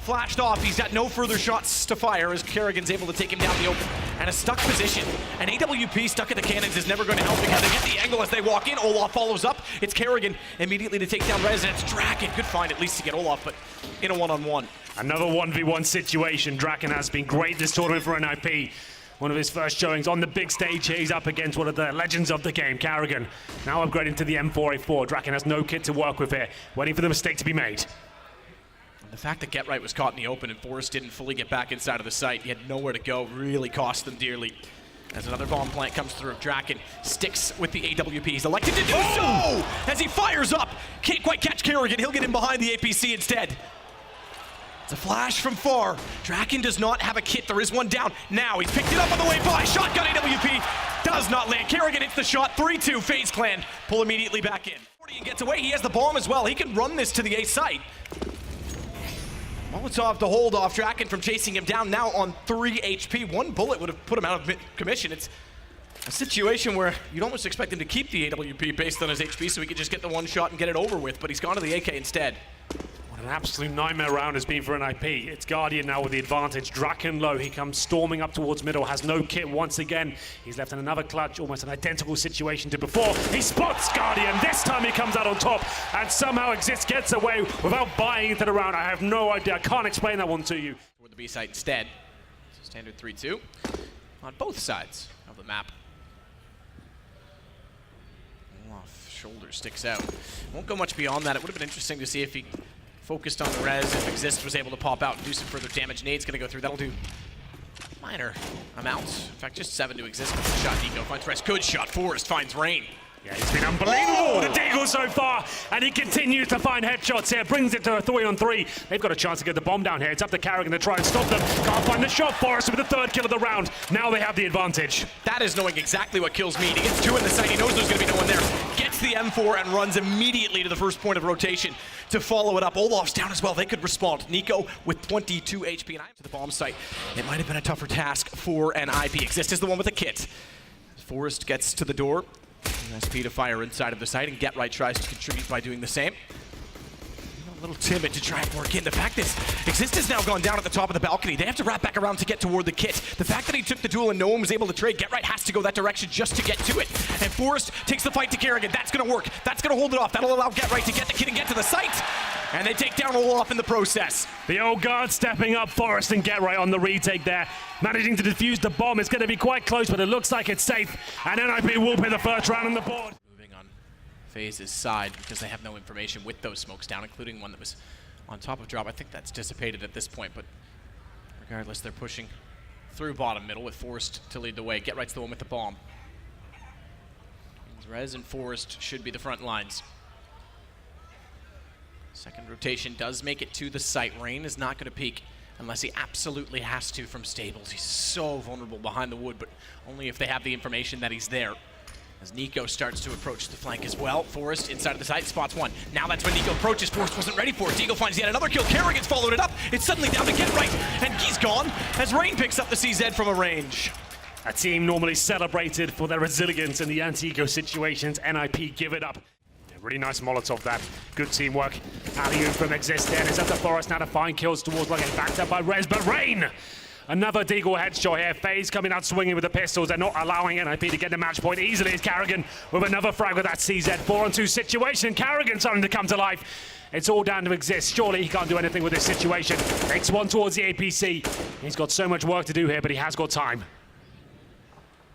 flashed off. He's got no further shots to fire as Kerrigan's able to take him down the open. And a stuck position. An AWP stuck at the cannons is never going to help because they get the angle as they walk in. Olaf follows up. It's Kerrigan immediately to take down Rez, and it's Draken. Good find at least to get Olaf, but in a one-on-one. Another 1v1 situation. Draken has been great this tournament for NiP. One of his first showings on the big stage here. He's up against one of the legends of the game, Kerrigan. Now upgrading to the M4A4. Draken has no kit to work with here, waiting for the mistake to be made. The fact that Get Right was caught in the open and Forrest didn't fully get back inside of the site, he had nowhere to go, really cost them dearly. As another bomb plant comes through, Draken sticks with the AWP. He's elected to do so as he fires up. Can't quite catch Kerrigan. He'll get in behind the APC instead. It's a flash from far. Draken does not have a kit. There is one down. Now he's picked it up on the way by. Shotgun AWP does not land. Kerrigan hits the shot. 3-2. FaZe clan pull immediately back in. And gets away. He has the bomb as well. He can run this to the A site. Molotov to hold off Draken from chasing him down, now on 3 HP. One bullet would have put him out of commission. It's a situation where you'd almost expect him to keep the AWP based on his HP so he could just get the one shot and get it over with, but he's gone to the AK instead. What an absolute nightmare round has been for NiP. It's Guardian now with the advantage. Draken low, he comes storming up towards middle, has no kit once again. He's left in another clutch, almost an identical situation to before. He spots Guardian, this time he comes out on top, and somehow Exist gets away without buying into the round. I have no idea, I can't explain that one to you. Toward the B site instead. So standard 3-2 on both sides of the map. Off shoulder sticks out. Won't go much beyond that. It would have been interesting to see if he focused on the res, if Exist was able to pop out and do some further damage. Nade's gonna go through, that'll do minor amounts. In fact, just 7 to Exist. Good shot, Nico finds res. Good shot, Forrest finds Rain. Yeah, it's been unbelievable, the deagle so far, and he continues to find headshots here, brings it to a 3-on-3. They've got a chance to get the bomb down here. It's up to Kerrigan to try and stop them. Can't find the shot. Forrest with the 3rd kill of the round. Now they have the advantage. That is knowing exactly what kills mean. He gets 2 in the site, he knows there's gonna be no one there. Gets the M4 and runs immediately to the first point of rotation to follow it up. Olaf's down as well, they could respond. Nico with 22 HP and I'm to the bomb site. It might have been a tougher task for NiP. Exist is the one with the kit. Forrest gets to the door. SP to fire inside of the site, and Get Right tries to contribute by doing the same. A little timid to try and work in. The fact is, Exist has now gone down at the top of the balcony. They have to wrap back around to get toward the kit. The fact that he took the duel and no one was able to trade, Get Right has to go that direction just to get to it. And Forrest takes the fight to Kerrigan. That's going to work. That's going to hold it off. That'll allow Get Right to get the kit and get to the site. And they take down Olaf in the process. The old guard stepping up, Forrest and Get Right on the retake there. Managing to defuse the bomb. It's going to be quite close, but it looks like it's safe. And NiP will pin the first round on the board. Moving on FaZe's side because they have no information with those smokes down, including one that was on top of drop. I think that's dissipated at this point, but regardless, they're pushing through bottom middle with Forrest to lead the way. Get Right's the one with the bomb. Rez and Forrest should be the front lines. Second rotation does make it to the site. Rain is not going to peek unless he absolutely has to from Stables. He's so vulnerable behind the wood, but only if they have the information that he's there. As Nico starts to approach the flank as well. Forrest inside of the site, spots one. Now that's when Nico approaches. Forrest wasn't ready for it. Deagle finds yet another kill. Kerrigan's followed it up. It's suddenly down to Get Right, and he's gone as Rain picks up the CZ from a range. A team normally celebrated for their resilience in the anti-eco situations. NiP give it up. Really nice Molotov that. Good teamwork. Alley-oop from Exist there. It's up to Forrest now to find kills towards like getting backed up by Rez, but Rain! Another deagle headshot here. FaZe coming out swinging with the pistols. They're not allowing NiP to get the match point easily as Kerrigan with another frag with that CZ 4-on-2 situation. Kerrigan starting to come to life. It's all down to Exist. Surely he can't do anything with this situation. Takes one towards the APC. He's got so much work to do here, but he has got time.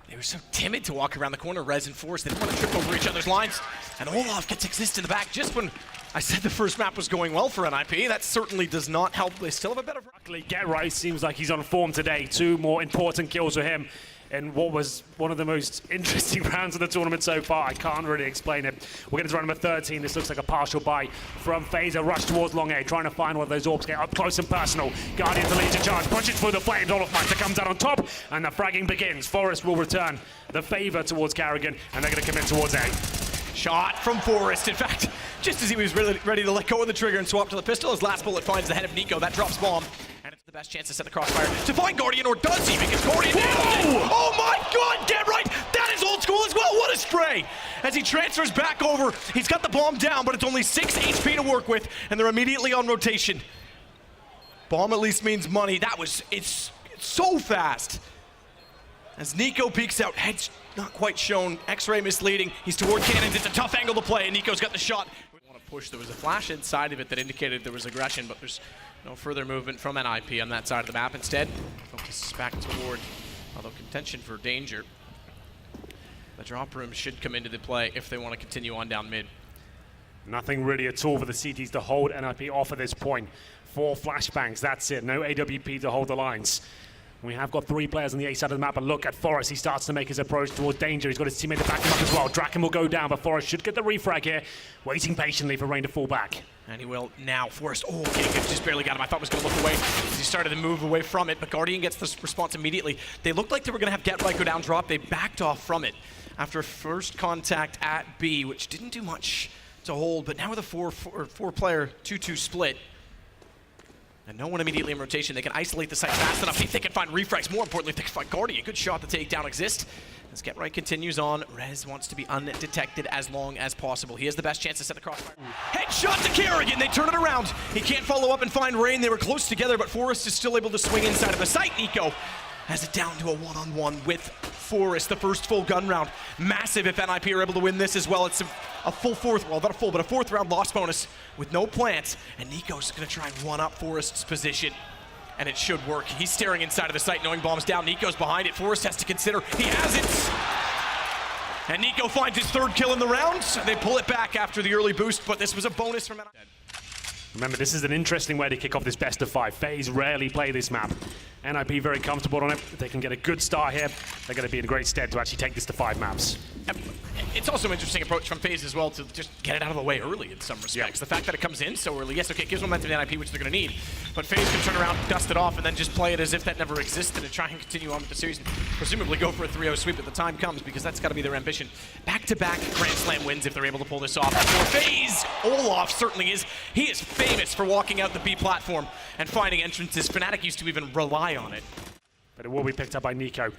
They were so timid to walk around the corner, Rez and Forrest. They didn't want to trip over each other's lines. And Olaf gets Exist in the back just when I said the first map was going well for NiP. That certainly does not help. They still have a better... Luckily, Get Right seems like he's on form today. 2 more important kills for him in what was one of the most interesting rounds of the tournament so far. I can't really explain it. We're getting to round number 13. This looks like a partial buy from FaZe. A rush towards long A, trying to find one of those orbs, get up close and personal. Guardian to lead to charge, pushes through the flames. Olaf comes out on top, and the fragging begins. Forrest will return the favor towards Kerrigan, and they're going to commit towards A. Shot from Forrest. In fact, just as he was really ready to let go of the trigger and swap to the pistol, his last bullet finds the head of Nico. That drops bomb. And it's the best chance to set the crossfire to find Guardian, or does he? Because Guardian oh my god, Get Right! That is old school as well. What a spray! As he transfers back over, he's got the bomb down, but it's only 6 HP to work with, and they're immediately on rotation. Bomb at least means money. It's so fast. As Nico peeks out, head's not quite shown. X-ray misleading. He's toward cannons. It's a tough angle to play, and Nico's got the shot. We want to push. There was a flash inside of it that indicated there was aggression, but there's no further movement from NiP on that side of the map. Instead, focuses back toward, although contention for danger. The drop room should come into the play if they want to continue on down mid. Nothing really at all for the CTs to hold NiP off at this point. 4 flashbangs, that's it. No AWP to hold the lines. We have got 3 players on the A side of the map, and look at Forest. He starts to make his approach towards danger. He's got his teammate to back him up as well. Draken will go down, but Forest should get the refrag here, waiting patiently for Rain to fall back. And he will now. Forest, okay, just barely got him. I thought he was going to look away as he started to move away from it, but Guardian gets this response immediately. They looked like they were going to have Get Right go down drop. They backed off from it after first contact at B, which didn't do much to hold, but now with a four-player 2-2 split, and no one immediately in rotation, they can isolate the site fast enough. If they can find refrags, more importantly, if they can find Guardian. Good shot to take down Exist. As Get Right continues on, Rez wants to be undetected as long as possible. He has the best chance to set the crossfire. Headshot to Kerrigan, they turn it around. He can't follow up and find Rain. They were close together, but Forest is still able to swing inside of the site. Nico has it down to a one-on-one with Forest, the first full gun round. Massive if NiP are able to win this as well. It's a full fourth, well, not a full, but a 4th round loss bonus with no plants. And Nico's gonna try and one up Forest's position. And it should work. He's staring inside of the site, knowing bomb's down. Nico's behind it. Forest has to consider. He has it. And Nico finds his 3rd kill in the round. They pull it back after the early boost, but this was a bonus from NiP. Remember, this is an interesting way to kick off this best of 5. FaZe rarely play this map. NiP very comfortable on it. If they can get a good start here, they're going to be in great stead to actually take this to 5 maps. It's also an interesting approach from FaZe as well to just get it out of the way early in some respects. Yeah. The fact that it comes in so early, yes, okay, it gives momentum to NiP, which they're going to need, but FaZe can turn around, dust it off, and then just play it as if that never existed and try and continue on with the series and presumably go for a 3-0 sweep if the time comes, because that's got to be their ambition. Back-to-back Grand Slam wins if they're able to pull this off. For FaZe, Olaf certainly is. He is famous for walking out the B platform and finding entrances. Fnatic used to even rely on it. But it will be picked up by Nico.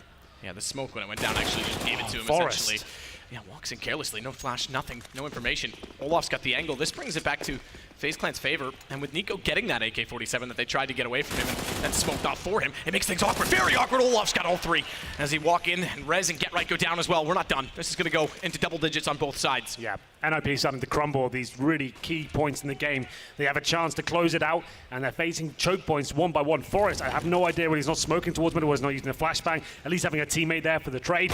Yeah, the smoke when it went down actually just gave it to him Forest. essentially. Yeah, walks in carelessly, no flash, nothing, no information. Olaf's got the angle. This brings it back to FaZe Clan's favor, and with Nico getting that AK-47 that they tried to get away from him and then smoked off for him, it makes things awkward, very awkward. Olaf's got all 3 as he walk in, and Rez and Get Right go down as well. We're not done. This is going to go into double digits on both sides. Yeah, NiP starting to crumble these really key points in the game. They have a chance to close it out, and they're facing choke points one by one. Forest, I have no idea when he's not smoking towards middle, was not using a flashbang, at least having a teammate there for the trade.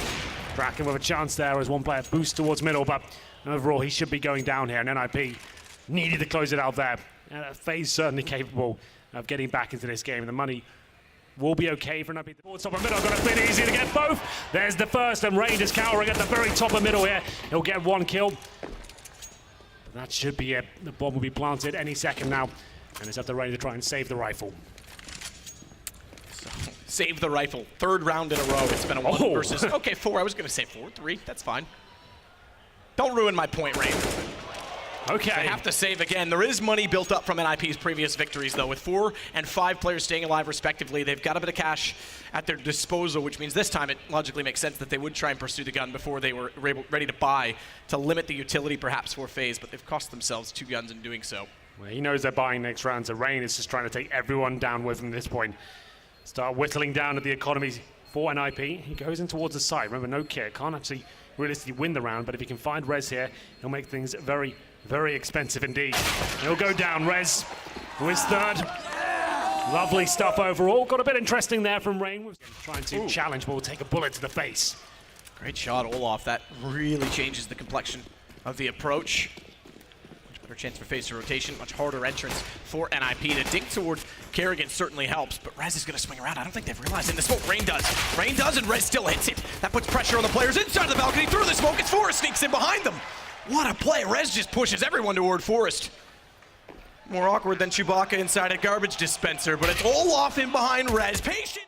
Draken with a chance there as one player boosts towards middle, but overall he should be going down here, and NiP needed to close it out there. FaZe certainly capable of getting back into this game, and the money will be okay for NiP. Towards top of middle, got a bit easy to get both. There's the first, and Rain is cowering at the very top of middle here. He'll get 1 kill. That should be it. The bomb will be planted any second now, and it's up to Rain to try and save the rifle. Save the rifle. 3rd round in a row. It's been a 1 versus... Okay, 4. I was going to say 4. 3. That's fine. Don't ruin my point, Rain. Okay. I have to save again. There is money built up from NiP's previous victories, though. With 4 and 5 players staying alive, respectively, they've got a bit of cash at their disposal, which means this time it logically makes sense that they would try and pursue the gun before they were ready to buy, to limit the utility, perhaps, for FaZe, but they've cost themselves 2 guns in doing so. Well, he knows they're buying next round, so Rain is just trying to take everyone down with him at this point. Start whittling down at the economy for NiP. He goes in towards the side. Remember, no kit. Can't actually realistically win the round, but if he can find Rez here, he'll make things very, very expensive indeed. He'll go down. Rez, who is 3rd. Lovely stuff overall. Got a bit interesting there from Rain. Trying to challenge, but will take a bullet to the face. Great shot, Olaf. That really changes the complexion of the approach. Better chance for FaZe to rotation, much harder entrance for NiP. The dink toward Kerrigan certainly helps, but Rez is going to swing around. I don't think they've realized in the smoke. Rain does. Rain does, and Rez still hits it. That puts pressure on the players inside the balcony. Through the smoke, it's Forest sneaks in behind them. What a play. Rez just pushes everyone toward Forest. More awkward than Chewbacca inside a garbage dispenser, but it's all off in behind Rez. Patient.